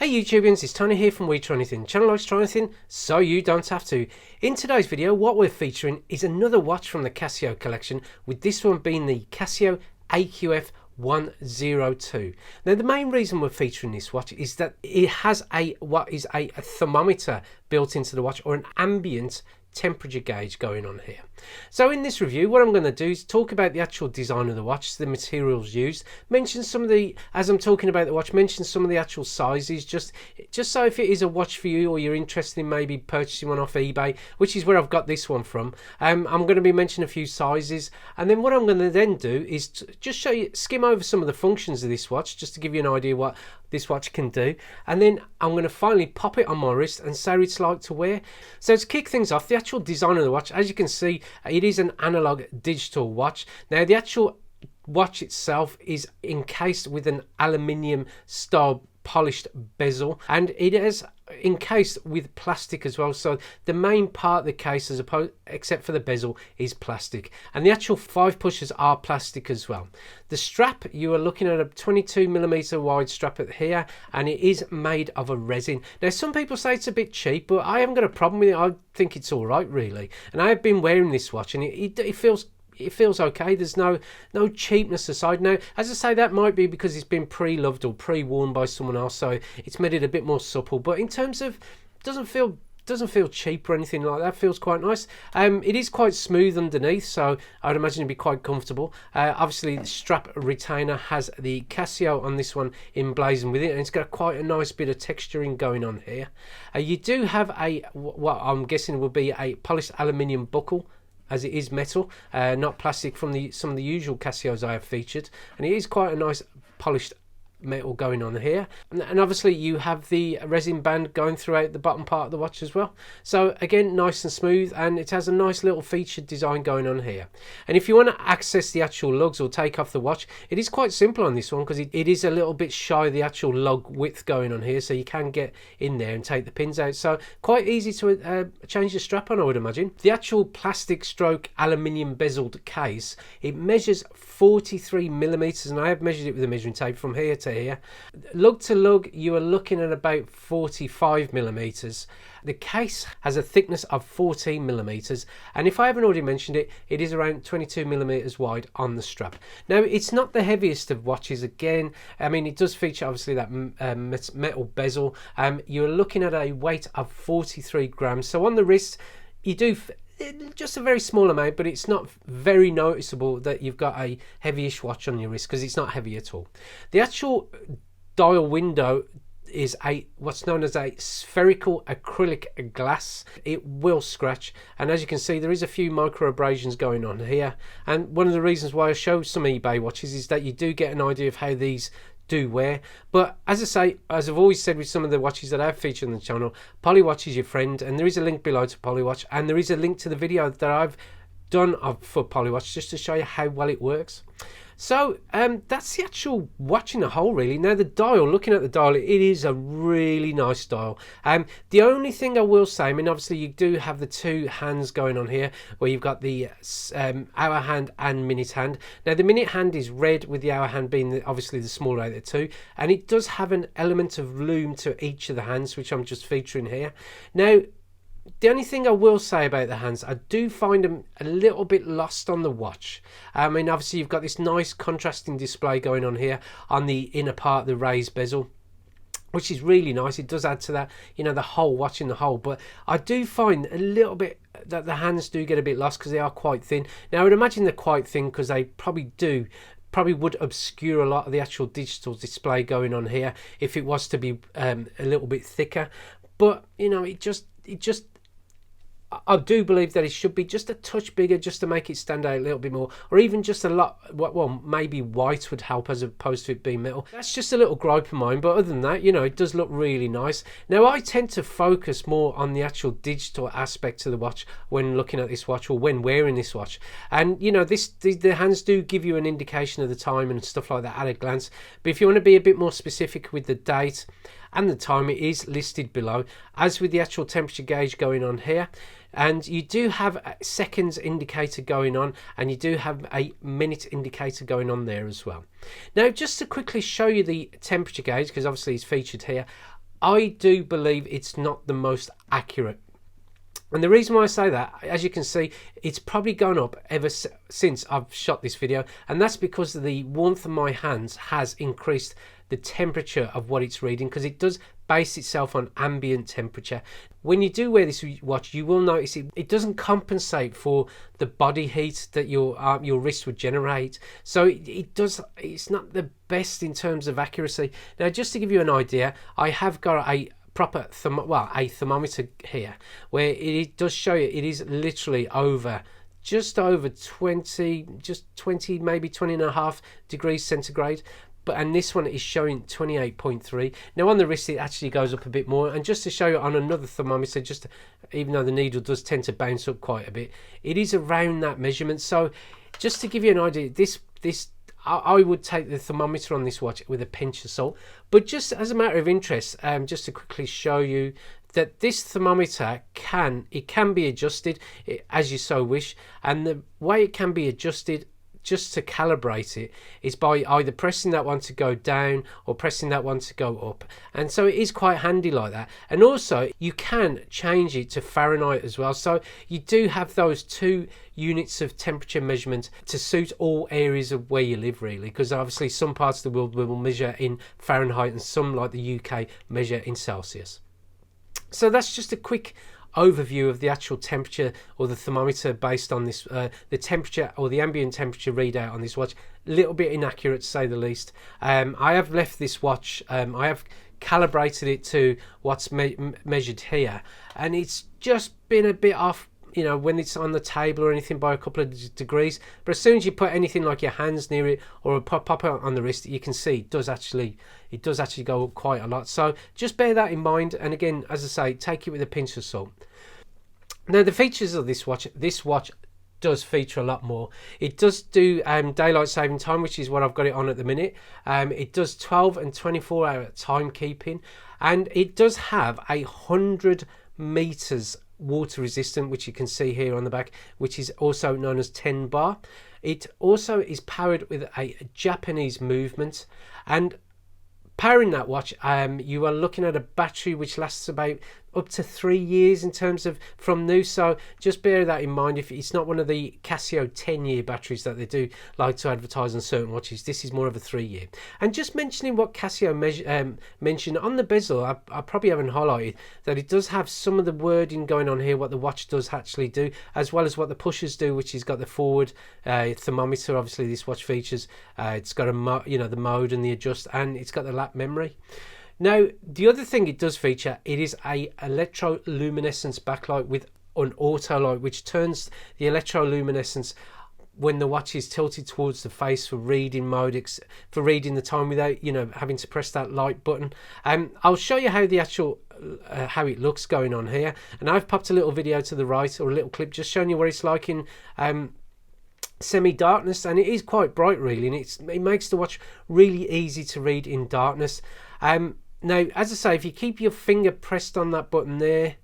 Hey YouTubians, it's Tony here from We Try Anything. Channel likes try anything, so you don't have to. In today's video, what we're featuring is another watch from the Casio collection, with this one being the Casio AQF-102. Now, the main reason we're featuring this watch is that it has what is a thermometer built into the watch, or an ambient temperature gauge going on here. So in this review, what I'm going to do is talk about the actual design of the watch, the materials used, mention some of the, as I'm talking about the watch, mention some of the actual sizes, just so if it is a watch for you or you're interested in maybe purchasing one off eBay, which is where I've got this one from. I'm going to be mentioning a few sizes, and then what I'm going to then do is just show you, skim over some of the functions of this watch, just to give you an idea what this watch can do, and then I'm going to finally pop it on my wrist and say what it's like to wear. So to kick things off, the actual design of the watch, as you can see, it is an analog digital watch. Now the actual watch itself is encased with an aluminium style polished bezel, and it is encased with plastic as well. So the main part of the case, except for the bezel, is plastic, and the actual 5 pushers are plastic as well. The strap, you are looking at a 22mm wide strap at here, and it is made of a resin. Now some people say it's a bit cheap, but I haven't got a problem with it. I think it's all right really, and I have been wearing this watch and it feels okay. There's no cheapness aside. Now, as I say, that might be because it's been pre-loved or pre-worn by someone else, so it's made it a bit more supple. But in terms of, doesn't feel cheap or anything like that. Feels quite nice. It is quite smooth underneath, so I'd imagine it'd be quite comfortable. Obviously the strap retainer has the Casio on this one emblazoned with it, and it's got quite a nice bit of texturing going on here. You do have what I'm guessing will be a polished aluminium buckle, as it is metal, not plastic from some of the usual Casios I have featured, and it is quite a nice polished metal going on here, and obviously you have the resin band going throughout the bottom part of the watch as well. So again, nice and smooth, and it has a nice little featured design going on here. And if you want to access the actual lugs or take off the watch, it is quite simple on this one, because it is a little bit shy of the actual lug width going on here, so you can get in there and take the pins out. So quite easy to change the strap on, I would imagine. The actual plastic stroke aluminium bezeled case, it measures 43mm, and I have measured it with a measuring tape from here to here. Lug to lug, you are looking at about 45mm. The case has a thickness of 14mm, and if I haven't already mentioned it, it is around 22mm wide on the strap. Now, it's not the heaviest of watches. Again, I mean, it does feature obviously that metal bezel. You're looking at a weight of 43 grams. So on the wrist, you do just a very small amount, but it's not very noticeable that you've got a heavyish watch on your wrist, because it's not heavy at all. The actual dial window is what's known as a spherical acrylic glass. It will scratch, and as you can see, there is a few micro abrasions going on here, and one of the reasons why I show some eBay watches is that you do get an idea of how these do wear. But as I say, as I've always said with some of the watches that I've featured on the channel, Polywatch is your friend, and there is a link below to Polywatch, and there is a link to the video that I've done for Polywatch, just to show you how well it works. So that's the actual watch in a whole really. Now the dial, looking at the dial, it is a really nice dial. The only thing I will say, I mean, obviously you do have the 2 hands going on here, where you've got the hour hand and minute hand. Now the minute hand is red, with the hour hand being obviously the smaller out of the 2, and it does have an element of lume to each of the hands, which I'm just featuring here. Now, the only thing I will say about the hands, I do find them a little bit lost on the watch. I mean, obviously you've got this nice contrasting display going on here on the inner part of the raised bezel, which is really nice. It does add to that, you know, the whole watch in the whole. But I do find a little bit that the hands do get a bit lost, because they are quite thin. Now I would imagine they're quite thin because they probably would obscure a lot of the actual digital display going on here if it was to be a little bit thicker. But you know, I do believe that it should be just a touch bigger, just to make it stand out a little bit more, or even just a lot, well, maybe white would help as opposed to it being metal. That's just a little gripe of mine, but other than that, you know, it does look really nice. Now I tend to focus more on the actual digital aspect of the watch when looking at this watch, or when wearing this watch, and you know, the hands do give you an indication of the time and stuff like that at a glance. But if you want to be a bit more specific with the date and the time, it is listed below, as with the actual temperature gauge going on here. And you do have a seconds indicator going on, and you do have a minute indicator going on there as well. Now, just to quickly show you the temperature gauge, because obviously it's featured here, I do believe it's not the most accurate. And the reason why I say that, as you can see, it's probably gone up ever since I've shot this video, and that's because the warmth of my hands has increased the temperature of what it's reading, because it does base itself on ambient temperature. When you do wear this watch, you will notice it doesn't compensate for the body heat that your wrist would generate. So it's not the best in terms of accuracy. Now, just to give you an idea, I have got a proper a thermometer here, where it does show you it is literally just over 20, maybe 20.5 degrees centigrade. And this one is showing 28.3. Now on the wrist it actually goes up a bit more, and just to show you on another thermometer, even though the needle does tend to bounce up quite a bit, it is around that measurement. So just to give you an idea, I would take the thermometer on this watch with a pinch of salt. But just as a matter of interest, just to quickly show you that this thermometer can be adjusted as you so wish, and the way it can be adjusted just to calibrate it is by either pressing that one to go down or pressing that one to go up. And so it is quite handy like that. And also you can change it to Fahrenheit as well, so you do have those 2 units of temperature measurement to suit all areas of where you live, really, because obviously some parts of the world will measure in Fahrenheit and some, like the UK, measure in Celsius. So that's just a quick overview of the actual temperature, or the thermometer based on this, the temperature or the ambient temperature readout on this watch. A little bit inaccurate to say the least. I have left this watch, I have calibrated it to what's measured here, and it's just been a bit off, you know, when it's on the table or anything, by a couple of degrees. But as soon as you put anything like your hands near it or pop it on the wrist, you can see it does actually go up quite a lot. So just bear that in mind, and again, as I say, take it with a pinch of salt. Now the features of this watch does feature a lot more. It does do daylight saving time, which is what I've got it on at the minute. It does 12 and 24 hour timekeeping, and it does have 100 meters water resistant, which you can see here on the back, which is also known as 10 bar. It also is powered with a Japanese movement, and powering that watch, you are looking at a battery which lasts about up to 3 years in terms of from new. So just bear that in mind. If it's not one of the CASIO 10-year batteries that they do like to advertise on certain watches, this is more of a 3-year. And just mentioning what CASIO mentioned on the bezel, I probably haven't highlighted that it does have some of the wording going on here, what the watch does actually do, as well as what the pushers do, which has got the forward thermometer. Obviously this watch features, it's got the mode and the adjust, and it's got the lap memory. Now, the other thing it does feature, it is a electroluminescence backlight with an auto light, which turns the electroluminescence when the watch is tilted towards the face for reading mode, for reading the time without having to press that light button. I'll show you how the actual how it looks going on here, and I've popped a little video to the right, or a little clip just showing you what it's like in semi-darkness, and it is quite bright really, and it makes the watch really easy to read in darkness. Now, as I say, if you keep your finger pressed on that button there,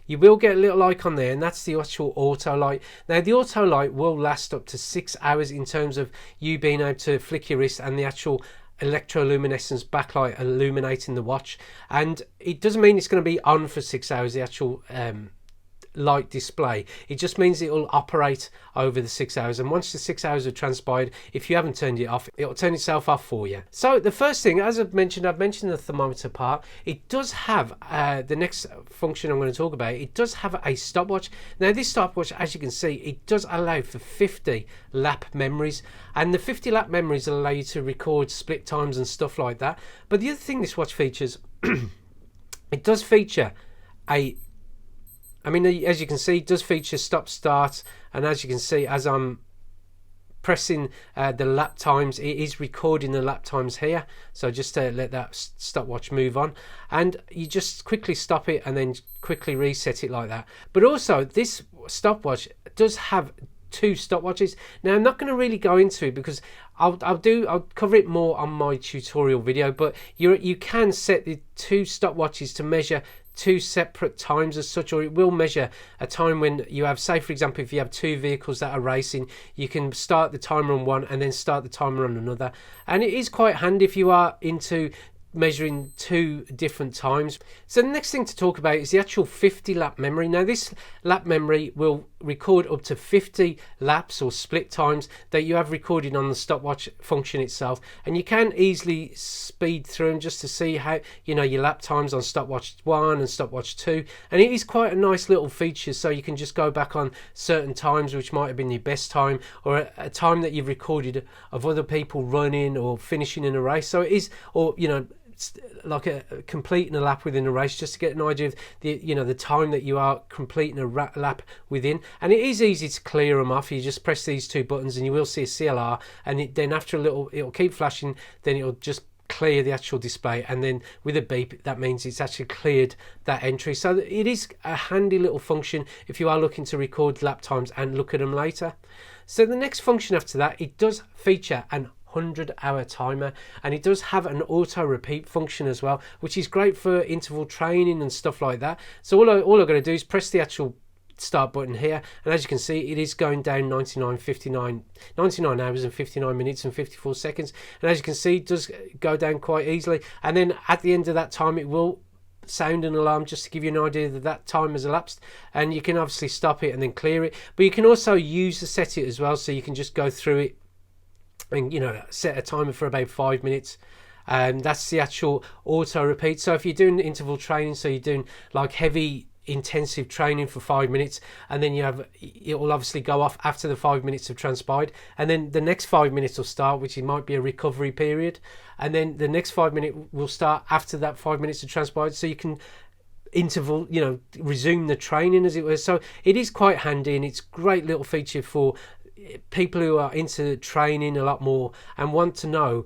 you will get a little icon there, and that's the actual auto light. Now, the auto light will last up to 6 hours in terms of you being able to flick your wrist and the actual electroluminescence backlight illuminating the watch. And it doesn't mean it's going to be on for 6 hours, the actual light display. It just means it will operate over the 6 hours, and once the 6 hours have transpired, if you haven't turned it off, it will turn itself off for you. So the first thing, as I've mentioned the thermometer part. It does have the next function I'm going to talk about. It does have a stopwatch. Now this stopwatch, as you can see, it does allow for 50 lap memories, and the 50 lap memories allow you to record split times and stuff like that. But the other thing this watch features, it does feature as you can see, it does feature stop start, and as you can see, as I'm pressing the lap times, it is recording the lap times here. So just to let that stopwatch move on, and you just quickly stop it and then quickly reset it like that. But also this stopwatch does have 2 stopwatches. Now I'm not going to really go into it because I'll cover it more on my tutorial video, but you can set the 2 stopwatches to measure 2 separate times as such, or it will measure a time when you have, say for example, if you have 2 vehicles that are racing, you can start the timer on one and then start the timer on another. And it is quite handy if you are into measuring 2 different times. So the next thing to talk about is the actual 50 lap memory. Now this lap memory will record up to 50 laps or split times that you have recorded on the stopwatch function itself, and you can easily speed through them just to see how, you know, your lap times on stopwatch 1 and stopwatch 2, and it is quite a nice little feature, so you can just go back on certain times which might have been your best time, or a time that you've recorded of other people running or finishing in a race. So it is, or you know, like completing a lap within a race, just to get an idea of the, you know, the time that you are completing a lap within. And it is easy to clear them off. You just press these 2 buttons and you will see a CLR, and then after a little it'll keep flashing, then it'll just clear the actual display, and then with a beep that means it's actually cleared that entry. So it is a handy little function if you are looking to record lap times and look at them later. So the next function after that, it does feature an 100-hour timer, and it does have an auto repeat function as well, which is great for interval training and stuff like that. So all I'm going to do is press the actual start button here, and as you can see, it is going down 99 hours and 59 minutes and 54 seconds, and as you can see, it does go down quite easily. And then at the end of that time, it will sound an alarm just to give you an idea that that time has elapsed, and you can obviously stop it and then clear it, but you can also use the set it as well, so you can just go through it and, you know, set a timer for about 5 minutes. And that's the actual auto repeat. So if you're doing interval training, so you're doing like heavy intensive training for 5 minutes, and then it will obviously go off after the 5 minutes have transpired, and then the next 5 minutes will start, which might be a recovery period, and then the next 5 minute will start after that 5 minutes have transpired, so you can interval, you know, resume the training as it were. So it is quite handy, and it's a great little feature for people who are into training a lot more and want to know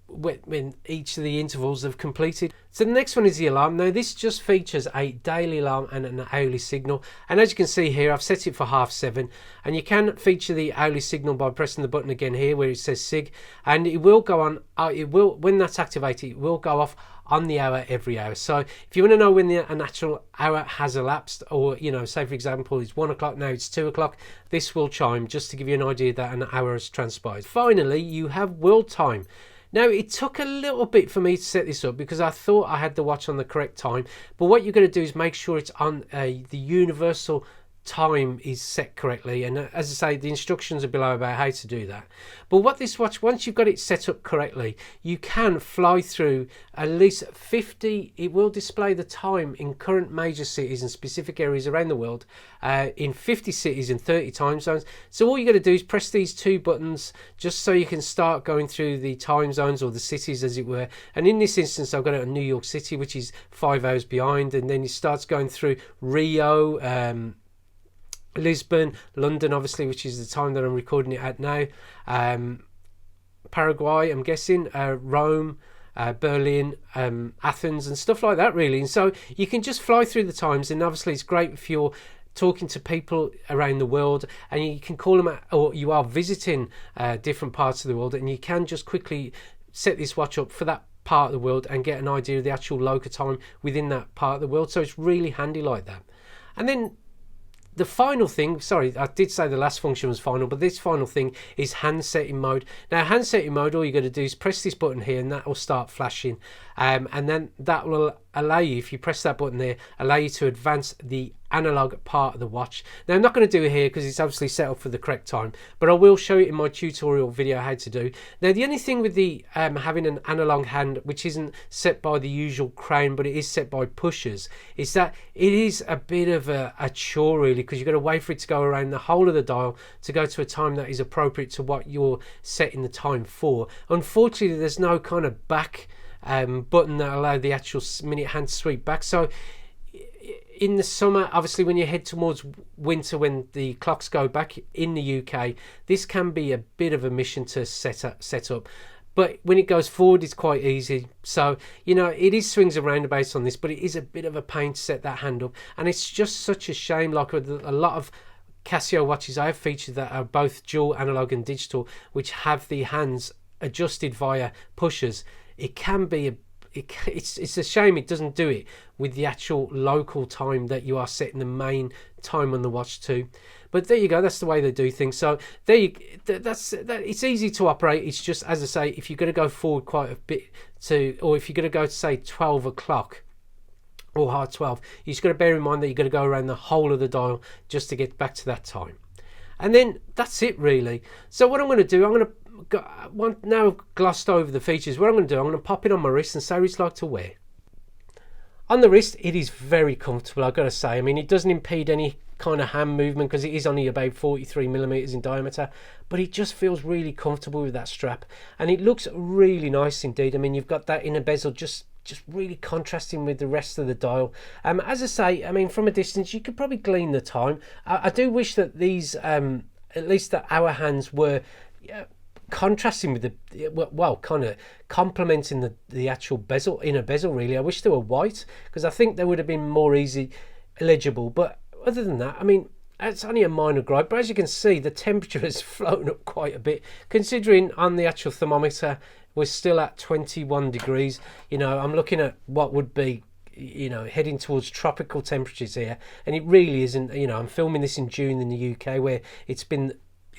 when each of the intervals have completed. So the next one is the alarm. Now this just features a daily alarm and an hourly signal, and as you can see here, I've set it for 7:30, and you can feature the hourly signal by pressing the button again here where it says SIG, and it will go on, it will, when that's activated, it will go off on the hour every hour. So if you want to know when an actual hour has elapsed, or, you know, say for example it's 1 o'clock, now it's 2 o'clock, this will chime just to give you an idea that an hour has transpired. Finally, you have world time. Now it took a little bit for me to set this up because I thought I had the watch on the correct time, but what you're going to do is make sure it's on the universal time is set correctly, and as I say, the instructions are below about how to do that. But what this watch, once you've got it set up correctly, you can fly through at least 50, it will display the time in current major cities and specific areas around the world, in 50 cities and 30 time zones. So all you got to do is press these 2 buttons just so you can start going through the time zones, or the cities as it were, and in this instance I've got it on New York City, which is 5 hours behind, and then it starts going through Rio, Lisbon, London obviously, which is the time that I'm recording it at now, Paraguay, I'm guessing, Rome, Berlin, Athens and stuff like that really. And so you can just fly through the times, and obviously it's great if you're talking to people around the world and you can call them, or you are visiting different parts of the world, and you can just quickly set this watch up for that part of the world and get an idea of the actual local time within that part of the world. So it's really handy like that. And then the final thing, sorry, I did say the last function was final, but this final thing is hand setting mode. Now hand setting mode, all you got to do is press this button here and that will start flashing, and then that will allow you, if you press that button there, allow you to advance the analog part of the watch. Now I'm not going to do it here because it's obviously set up for the correct time, but I will show it in my tutorial video how to do. Now the only thing with the having an analog hand, which isn't set by the usual crown but it is set by pushers, is that it is a bit of a chore really, because you've got to wait for it to go around the whole of the dial to go to a time that is appropriate to what you're setting the time for. Unfortunately there's no kind of back button that allow the actual minute hand to sweep back. So in the summer, obviously when you head towards winter, when the clocks go back in the UK, this can be a bit of a mission to set up. But when it goes forward, it's quite easy. So, you know, it is swings and roundabouts on this, but it is a bit of a pain to set that hand up. And it's just such a shame, like with a lot of Casio watches I have featured that are both dual analog and digital, which have the hands adjusted via pushers. It can be it's a shame it doesn't do it with the actual local time that you are setting the main time on the watch to. But there you go, that's the way they do things. So there you, it's easy to operate. It's just, as I say, if you're going to go forward quite a bit or if you're going to go to say 12 o'clock or hard 12, you just got to bear in mind that you're going to go around the whole of the dial just to get back to that time. And then that's it really. So what I'm going to do, I'm going to now I've glossed over the features. What I'm going to do, I'm going to pop it on my wrist and say what it's like to wear. On the wrist, it is very comfortable, I've got to say. I mean, it doesn't impede any kind of hand movement because it is only about 43 millimeters in diameter, but it just feels really comfortable with that strap, and it looks really nice indeed. I mean, you've got that inner bezel just really contrasting with the rest of the dial. As I say, I mean, from a distance, you could probably glean the time. I do wish that these, at least that our hands were contrasting with the, well, kind of complementing the actual bezel, inner bezel really. I wish they were white because I think they would have been more easy legible. But other than that, I mean, it's only a minor gripe, but as you can see, the temperature has flown up quite a bit, considering on the actual thermometer we're still at 21 degrees. You know, I'm looking at what would be, you know, heading towards tropical temperatures here, and it really isn't. You know, I'm filming this in June in the UK where it's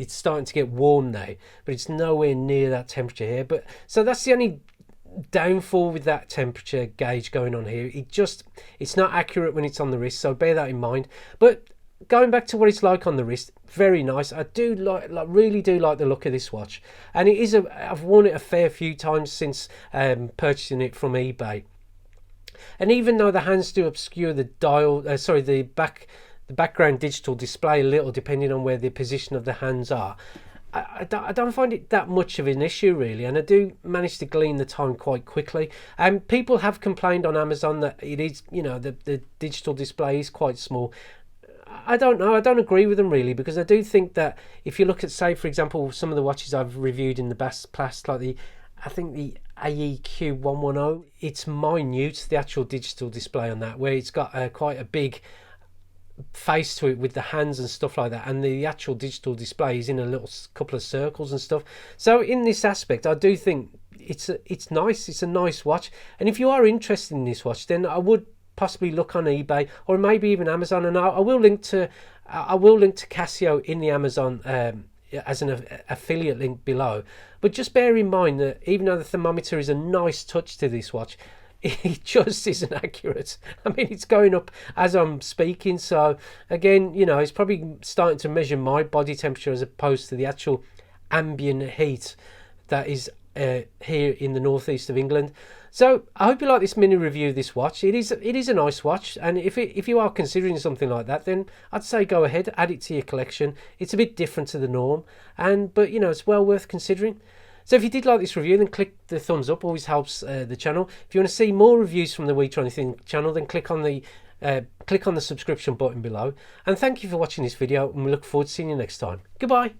starting to get warm now, but it's nowhere near that temperature here. But so that's the only downfall with that temperature gauge going on here. It's not accurate when it's on the wrist, so bear that in mind. But going back to what it's like on the wrist, very nice. I do really do like the look of this watch, and it is I've worn it a fair few times since purchasing it from eBay. And even though the hands do obscure the dial, the background digital display a little, depending on where the position of the hands are, I don't find it that much of an issue really, and I do manage to glean the time quite quickly. And people have complained on Amazon that it is, you know, the digital display is quite small. I don't know, I don't agree with them really, because I do think that if you look at, say for example, some of the watches I've reviewed in the past, like I think the AQF-102W, it's minute, the actual digital display on that, where it's got quite a big face to it with the hands and stuff like that, and the actual digital display is in a little couple of circles and stuff. So in this aspect, I do think it's nice. It's a nice watch, and if you are interested in this watch, then I would possibly look on eBay or maybe even Amazon, and I will link to Casio in the Amazon as an affiliate link below. But just bear in mind that even though the thermometer is a nice touch to this watch, it just isn't accurate. I mean, it's going up as I'm speaking, so again, you know, it's probably starting to measure my body temperature as opposed to the actual ambient heat that is here in the northeast of England. So I hope you like this mini review of this watch. It is a nice watch, and if you are considering something like that, then I'd say go ahead, add it to your collection. It's a bit different to the norm, but you know, it's well worth considering. So if you did like this review, then click the thumbs up, always helps the channel. If you want to see more reviews from the We Try Anything channel, then click on the subscription button below. And thank you for watching this video, and we look forward to seeing you next time. Goodbye.